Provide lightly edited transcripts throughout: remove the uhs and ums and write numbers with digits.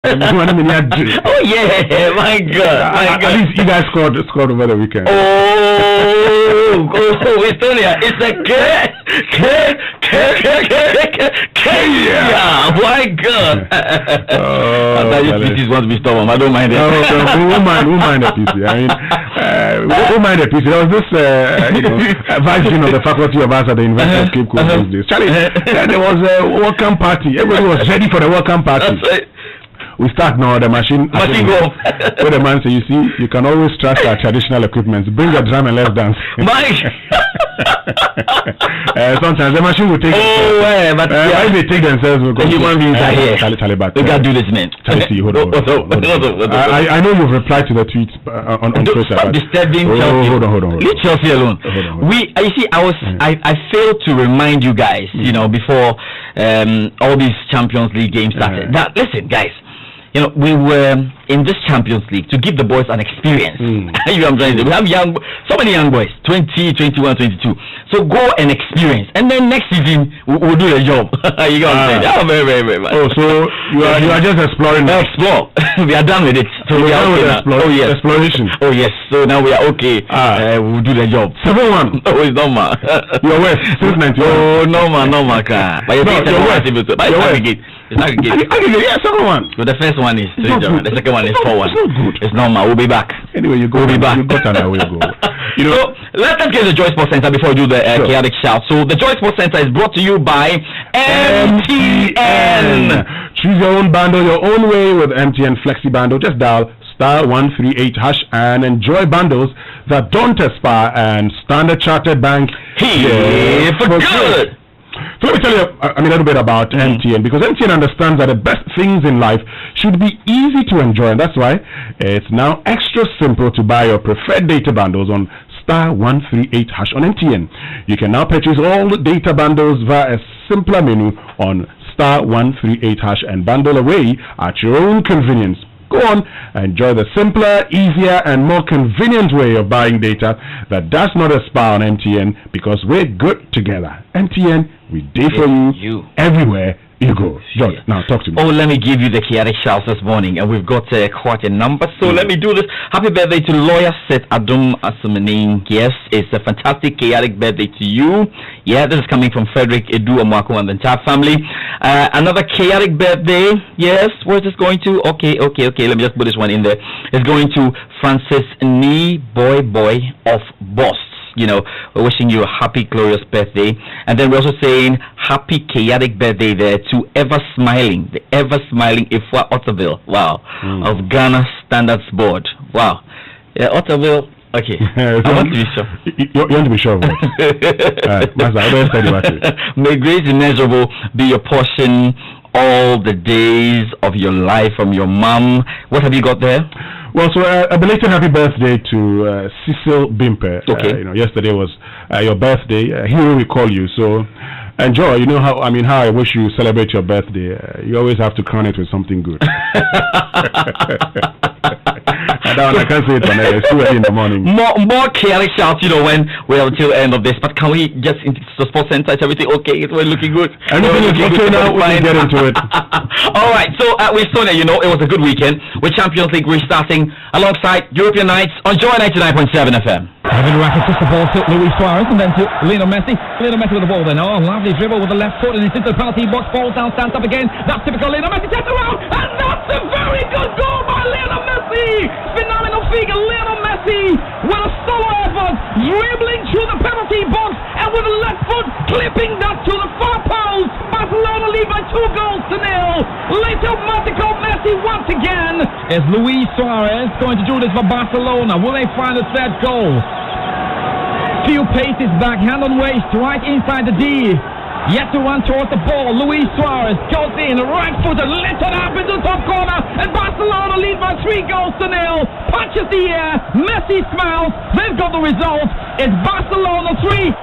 Oh yeah, my God. At least you guys scored over the weekend. Oh, Estonia, it's a yeah, my God. That pieces want to be stolen. I don't mind it. We'll mind the PC. I mean, we'll mind the PC. There was this, vice dean of the Faculty of Arts at the University of Cape Coast these days. Charlie, there was a welcome party. Everybody was ready for the welcome party. That's right. We start now. The machine go. Where the man say, you see, you can always trust our traditional equipment. Bring a drum and let's dance. Mike. Sometimes the machine will take. But if they take themselves, we'll go. Human beings are here. Charlie, we can't do this, man. Charlie, hold on. I know you've replied to the tweets on Twitter. Stop disturbing Chelsea. Hold on. Leave Chelsea alone. You see, I failed to remind you guys, before all these Champions League games started. Now, listen, guys. We were in this Champions League to give the boys an experience. You know what I'm trying to say? We have so many young boys, 20, 21, 22. So go and experience. And then next season, we'll do the job. You know what I'm saying? Very, very, very much. Oh, so you are just exploring now? Explore. We are done with it. So we are okay now. Oh, yes. Exploration. Oh, yes. So now we are okay. We'll do the job. 7-1. Oh, it's normal. Your West, since 91. Oh, normal. But you're West. It's not a game. Yeah, second one. So the first one is SaintGermain. The second one is 4-1. It's not good. It's normal. We'll be back. Anyway, you go. We'll be back. You got an away go. So let's get the Joysports Center before we do the chaotic shout. So the Joysports Center is brought to you by MTN. Choose your own bundle, your own way with MTN Flexi Bundle. Just dial *138# and enjoy bundles that don't expire. And Standard Chartered Bank here for good. So let me tell you a little bit about MTN, because MTN understands that the best things in life should be easy to enjoy, and that's why it's now extra simple to buy your preferred data bundles on *138# on MTN. You can now purchase all the data bundles via a simpler menu on *138# and bundle away at your own convenience. Go on, enjoy the simpler, easier, and more convenient way of buying data that does not expire on MTN, because we're good together. MTN, we day for you everywhere you go. John, now talk to me. Oh, let me give you the chaotic shouts this morning, and we've got quite a number, so let me do this. Happy birthday to lawyer Seth Adum Asumaning. Yes, it's a fantastic chaotic birthday to you. Yeah, this is coming from Frederick Edu Amwako and the entire family. Another chaotic birthday. Yes, where's this going to? Okay. Let me just put this one in there. It's going to Francis Nee Boy of Boss. We're wishing you a happy, glorious birthday. And then we're also saying happy, chaotic birthday there to the ever smiling Ifwa Otterville. Wow. Of Ghana Standards Board. Wow. Yeah, Otterville. Okay. I want to be sure. You want to be sure of it? May grace immeasurable be your portion all the days of your life from your mom. What have you got there? Well, so a belated happy birthday to Cecil Bimpe. Okay. Yesterday was your birthday. He will recall you. So enjoy. You know how I wish you celebrate your birthday. You always have to crown it with something good. I can't say it on air. It's too early in the morning. More chaotic shouts, when we're until the end of this. But can we just into the sports center? Is everything okay? We're looking good. Everything is okay now. We can get into it. All right. So with Sonia, it was a good weekend with Champions League restarting alongside European Nights on Joy 99.7 FM. Ivan Rakitic puts the ball to Luis Suarez and then to Lionel Messi. Lionel Messi with the ball then. Oh, lovely dribble with the left foot and it's into the penalty box. Falls down, stands up again. That's typical Lionel Messi. Turns around and that's a very good goal by Lionel Messi. Phenomenal figure, Lionel Messi with a solo effort, dribbling through the penalty box and with the left foot clipping that to the far post. Barcelona lead by 2-0. Later, Matico Messi once again. Is Luis Suarez going to do this for Barcelona? Will they find a third goal? Few paces back, hand on waist, right inside the D. Yet to run towards the ball. Luis Suarez goes in, right footed, lifts it up into the top corner, and Barcelona lead by 3-0. Punches the air, Messi smiles. They've got the result. It's Barcelona 3.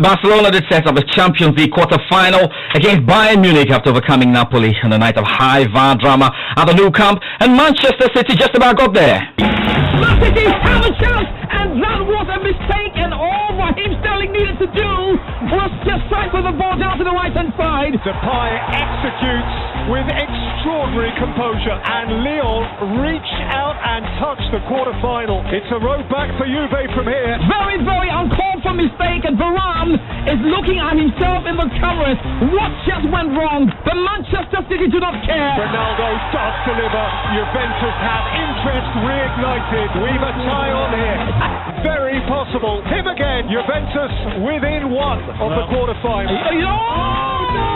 Barcelona did set up a Champions League quarter-final against Bayern Munich after overcoming Napoli on a night of high VAR drama at the Nou Camp, and Manchester City just about got there. Man City have a chance, and that was a mistake, and all Raheem Sterling needed to do was just right with the ball down to the right-hand side. Depay executes with extraordinary composure, and Lyon reach out and touch the quarter-final. It's a road back for Juve from here. Very, very uncalled for mistake, and Varane is looking at himself in the cameras. What just went wrong? But Manchester City do not care. Ronaldo does deliver. Juventus have interest reignited. We've a tie on here. Very possible. Him again. Juventus within one of the quarter-final. Oh, no!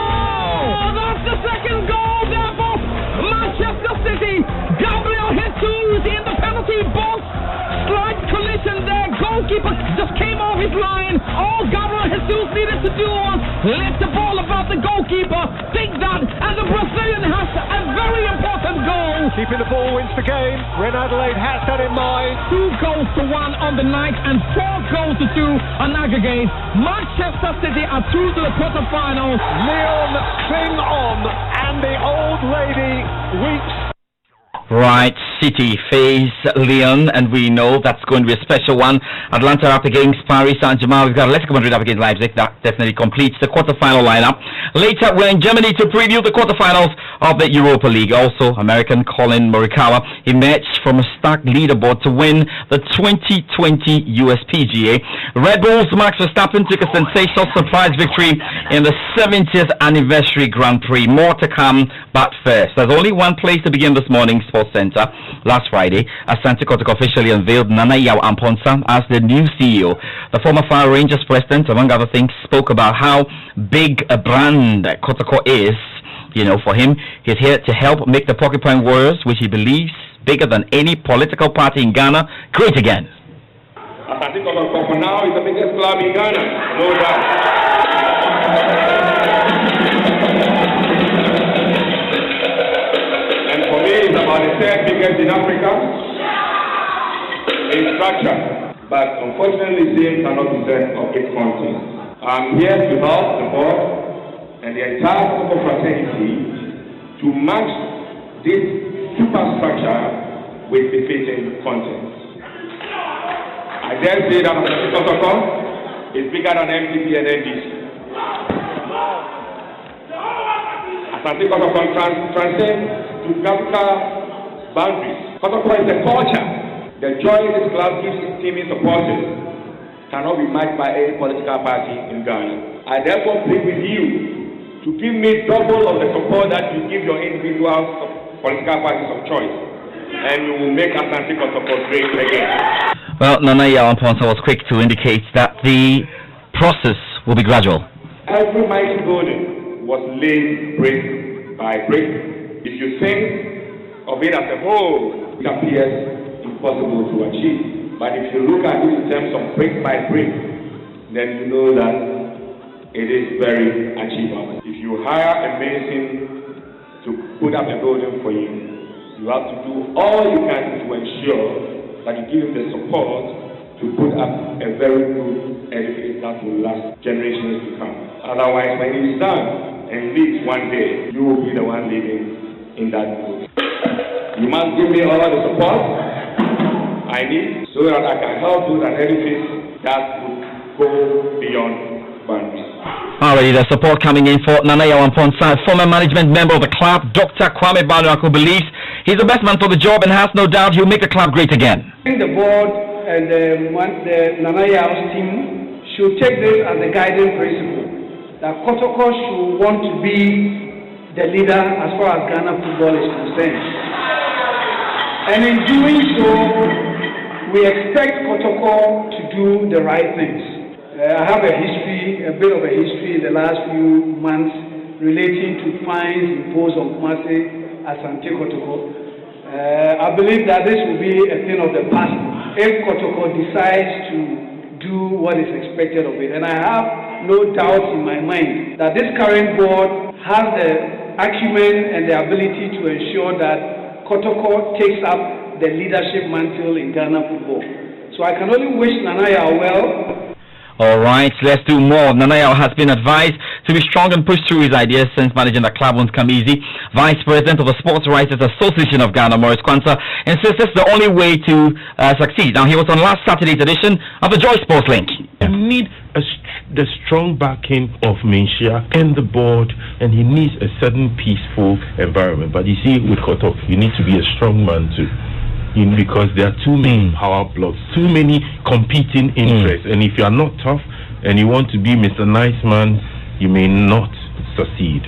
That's the second goal, therefore. Manchester City. Gabriel Jesus in the penalty box. Slight collision there. Goalkeeper just came off his line. All Gabriel Jesus needed to do was lift the ball about the goalkeeper. Think that, and the Brazilian has a very important goal. Keeping the ball wins the game. Red Adelaide has that in mind. 2 goals to 1 on the night and 4 goals to 2 on aggregate. Manchester City are through to the quarterfinals. Lyon cling on, and the old lady weeps. Right, City face Lyon, and we know that's going to be a special one. Atlanta up against Paris Saint-Germain. We've got Atletico Madrid up against Leipzig. That definitely completes the quarterfinal lineup. Later, we're in Germany to preview the quarterfinals of the Europa League. Also, American Colin Morikawa emerged from a stacked leaderboard to win the 2020 USPGA. Red Bull's Max Verstappen took a sensational surprise victory in the 70th anniversary Grand Prix. More to come, but first, there's only one place to begin this morning. Sports Center. Last Friday, Asante Kotoko officially unveiled Nana Yaw Amponsah as the new CEO. The former Fire Rangers president, among other things, spoke about how big a brand Kotoko is. You know, for him, he's here to help make the Porcupine Warriors, which he believes bigger than any political party in Ghana, great again. Asante Kotoko for now is the biggest club in Ghana, no doubt. It's about the 3rd biggest in Africa in structure, but unfortunately Zim cannot be said of its content. I'm here to help the board and the entire football fraternity to match this superstructure with befitting content. I dare say that Asante Kotoko is bigger than MTP and NDC. Asante Kotoko transcends geographical boundaries. Kotoko is a culture. The joy this club gives its team supporters cannot be matched by any political party in Ghana. I therefore plead with you to give me double of the support that you give your individual political parties of choice, and you will make Asante Kotoko great again. Well, Nana Yaw Amponsah was quick to indicate that the process will be gradual. Every mighty building was laid brick by brick. If you think of it as a whole, it appears impossible to achieve. But if you look at it in terms of brick by brick, then you know that it is very achievable. If you hire a mason to put up a building for you, you have to do all you can to ensure that you give him the support to put up a very good edifice that will last generations to come. Otherwise, when he's done and leaves one day, you will be the one leaving in that book. You must give me all the support I need so that I can help build an edifice that would go beyond boundaries. Already the support coming in for Nana Yaw Amponsah, former management member of the club. Dr. Kwame Banuaku believes he's the best man for the job and has no doubt he'll make the club great again. I think the board and the Nana Yaw's team should take this as a guiding principle, that Kotoko should want to be the leader as far as Ghana football is concerned. And in doing so, we expect Kotoko to do the right things. I have a bit of a history in the last few months relating to fines imposed on Kumasi Asante Kotoko. I believe that this will be a thing of the past if Kotoko decides to do what is expected of it. And I have no doubt in my mind that this current board has the acumen and the ability to ensure that Kotoko takes up the leadership mantle in Ghana football. So I can only wish Nana Yaw well. All right, let's do more. Nana Yaw has been advised to be strong and push through his ideas since managing the club won't come easy. Vice President of the Sports Writers Association of Ghana, Maurice Quanta, insists it's the only way to succeed. Now, he was on last Saturday's edition of the Joysports Link. You need a the strong backing of Menchia and the board, and he needs a certain peaceful environment. But you see, with Kotok, you need to be a strong man too. Because there are too many power blocks, too many competing interests, and if you are not tough and you want to be Mr. Nice Man, you may not succeed.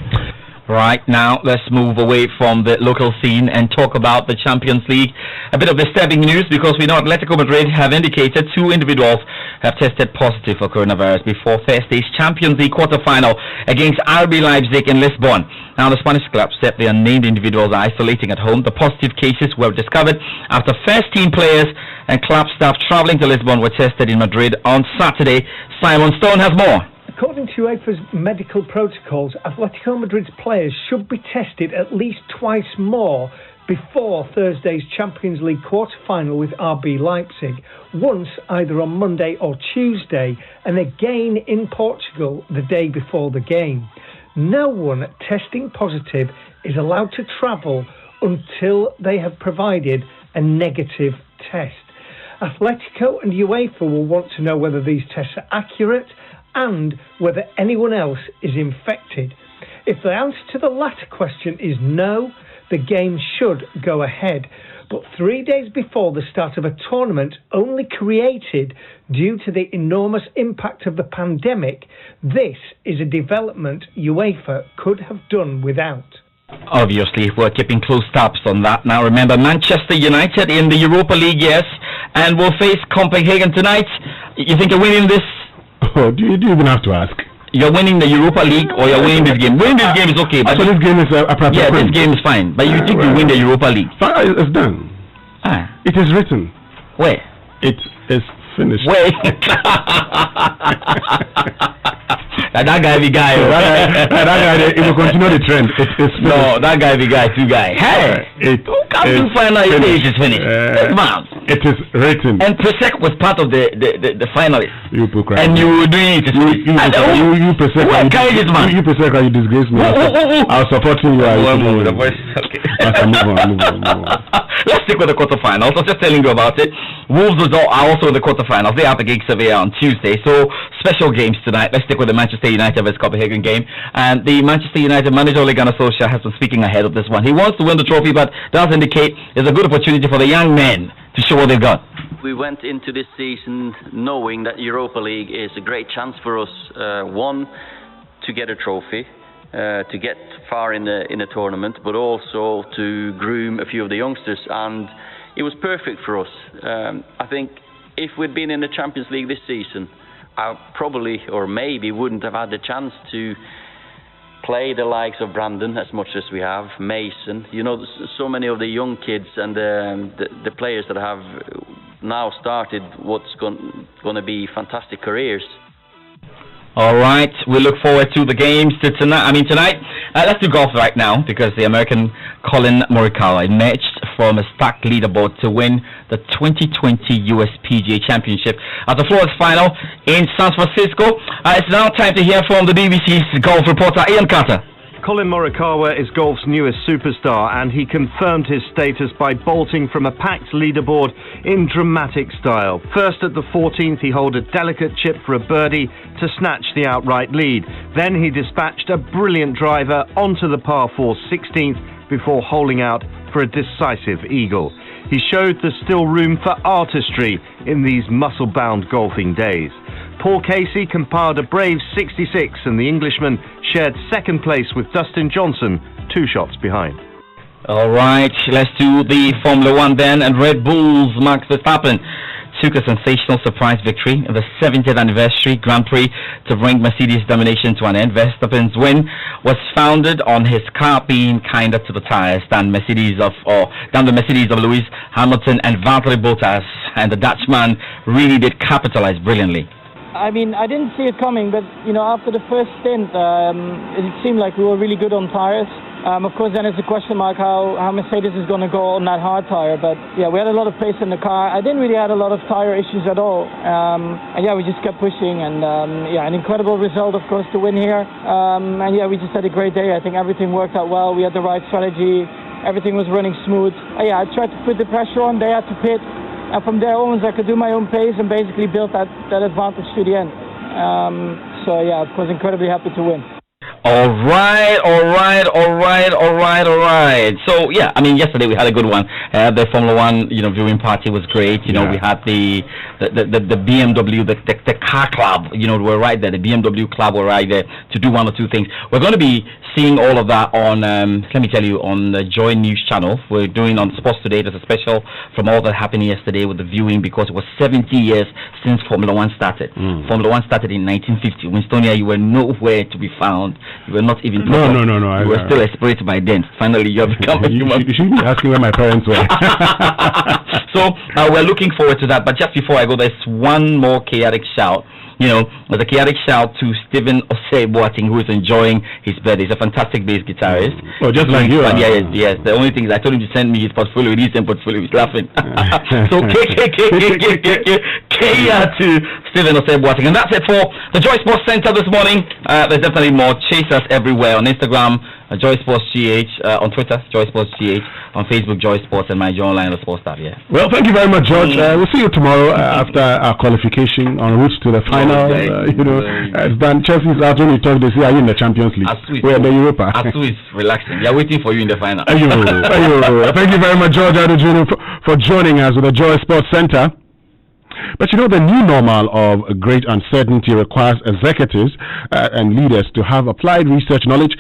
Right, now let's move away from the local scene and talk about the Champions League. A bit of disturbing news, because we know Atletico Madrid have indicated 2 individuals have tested positive for coronavirus before Thursday's Champions League quarter-final against RB Leipzig in Lisbon. Now the Spanish club said the unnamed individuals are isolating at home. The positive cases were discovered after first-team players and club staff travelling to Lisbon were tested in Madrid on Saturday. Simon Stone has more. According to UEFA's medical protocols, Atletico Madrid's players should be tested at least twice more before Thursday's Champions League quarter-final with RB Leipzig, once either on Monday or Tuesday, and again in Portugal the day before the game. No one testing positive is allowed to travel until they have provided a negative test. Atletico and UEFA will want to know whether these tests are accurate and whether anyone else is infected. If the answer to the latter question is no, the game should go ahead. But 3 days before the start of a tournament only created due to the enormous impact of the pandemic, this is a development UEFA could have done without. Obviously, we're keeping close tabs on that. Now remember, Manchester United in the Europa League, yes, and will face Copenhagen tonight. You think you're winning this? Oh, do you even have to ask? You're winning the Europa League, or you're winning this game? Winning this game is okay. But so this game is a proper this game is fine. But you think you win the Europa League? It's done. It is written. Where? It is finished. Where? That guy the guy. That guy, it will continue the trend. It is finished. No, that guy the guy, 2 guy. Hey! Who can't you find out it is finished? It is written. And Presec was part of the finalists. You hypocrite. And you were doing it. You Presec. Who carried this man? You Presec, you disgrace me. I was supporting you. Okay. Move on. Let's stick with the quarterfinals. I was just telling you about it. Wolves are also in the quarterfinals. They're up against Sevilla on Tuesday. So special games tonight. Let's stick with the Manchester United vs Copenhagen game. And the Manchester United manager Ole Gunnar Solskjaer has been speaking ahead of this one. He wants to win the trophy, but does indicate it's a good opportunity for the young men to show what they've got. We went into this season knowing that Europa League is a great chance for us. One, to get a trophy. To get far in the tournament, but also to groom a few of the youngsters, and it was perfect for us. I think if we'd been in the Champions League this season, I probably or maybe wouldn't have had the chance to play the likes of Brandon as much as we have, Mason, so many of the young kids and the players that have now started what's going to be fantastic careers. All right, we look forward to the games tonight. Let's do golf right now, because the American Colin Morikawa emerged from a stacked leaderboard to win the 2020 US PGA Championship at the Florida final in San Francisco. It's now time to hear from the BBC's golf reporter Ian Carter. Colin Morikawa is golf's newest superstar, and he confirmed his status by bolting from a packed leaderboard in dramatic style. First at the 14th, he holed a delicate chip for a birdie to snatch the outright lead. Then he dispatched a brilliant driver onto the par 4 16th before holing out for a decisive eagle. He showed there's still room for artistry in these muscle-bound golfing days. Paul Casey compiled a brave 66, and the Englishman shared second place with Dustin Johnson, 2 shots behind. All right, let's do the Formula One then. And Red Bull's Max Verstappen took a sensational surprise victory in the 70th anniversary Grand Prix to bring Mercedes' domination to an end. Verstappen's win was founded on his car being kinder to the tires than the Mercedes of Lewis Hamilton and Valtteri Bottas, and the Dutchman really did capitalize brilliantly. I mean, I didn't see it coming, but after the first stint, it seemed like we were really good on tires. Of course, then it's a question mark how Mercedes is going to go on that hard tire. But yeah, we had a lot of pace in the car. I didn't really have a lot of tire issues at all. And yeah, we just kept pushing, and an incredible result, of course, to win here. And yeah, we just had a great day. I think everything worked out well. We had the right strategy. Everything was running smooth. I tried to put the pressure on. They had to pit. And from there on, I could do my own pace and basically build that advantage to the end. So yeah, of course, incredibly happy to win. All right. So yeah, I mean, yesterday we had a good one. The Formula One, viewing party was great. We had the BMW, the car club. We're right there. The BMW club were right there to do one or two things. We're going to be seeing all of that on. Let me tell you, on the Joy News channel. We're doing on Sports Today. There's a special from all that happened yesterday with the viewing, because it was 70 years since Formula One started. Formula One started in 1950. Winstonia, you were nowhere to be found. You were not even. No. You were still a spirit by then. Finally, you have become a human. You shouldn't be asking where my parents were. So we're looking forward to that. But just before I go, there's one more chaotic shout. There's a chaotic shout to Stephen Osei-Boateng, who is enjoying his birthday. He's a fantastic bass guitarist. Oh, just like you. Yes. The only thing is I told him to send me his portfolio. He sent portfolio. He's laughing. So to Stephen Osei-Boateng. And that's it for the Joysports Center this morning. There's definitely more. Chase us everywhere on Instagram, Joysports GH, on Twitter, Joysports GH, on Facebook, Joysports, and my Joy Online, the sports stuff. Yeah. Well, thank you very much, George. We'll see you tomorrow after our qualification en route to the final. It's done. Chelsea's out when you talk. They say, are you in the Champions League? We're in the Europa. Asu is relaxing. They're waiting for you in the final. Thank you very much, George Adojunu, for joining us with the Joysports Center. But the new normal of great uncertainty requires executives and leaders to have applied research knowledge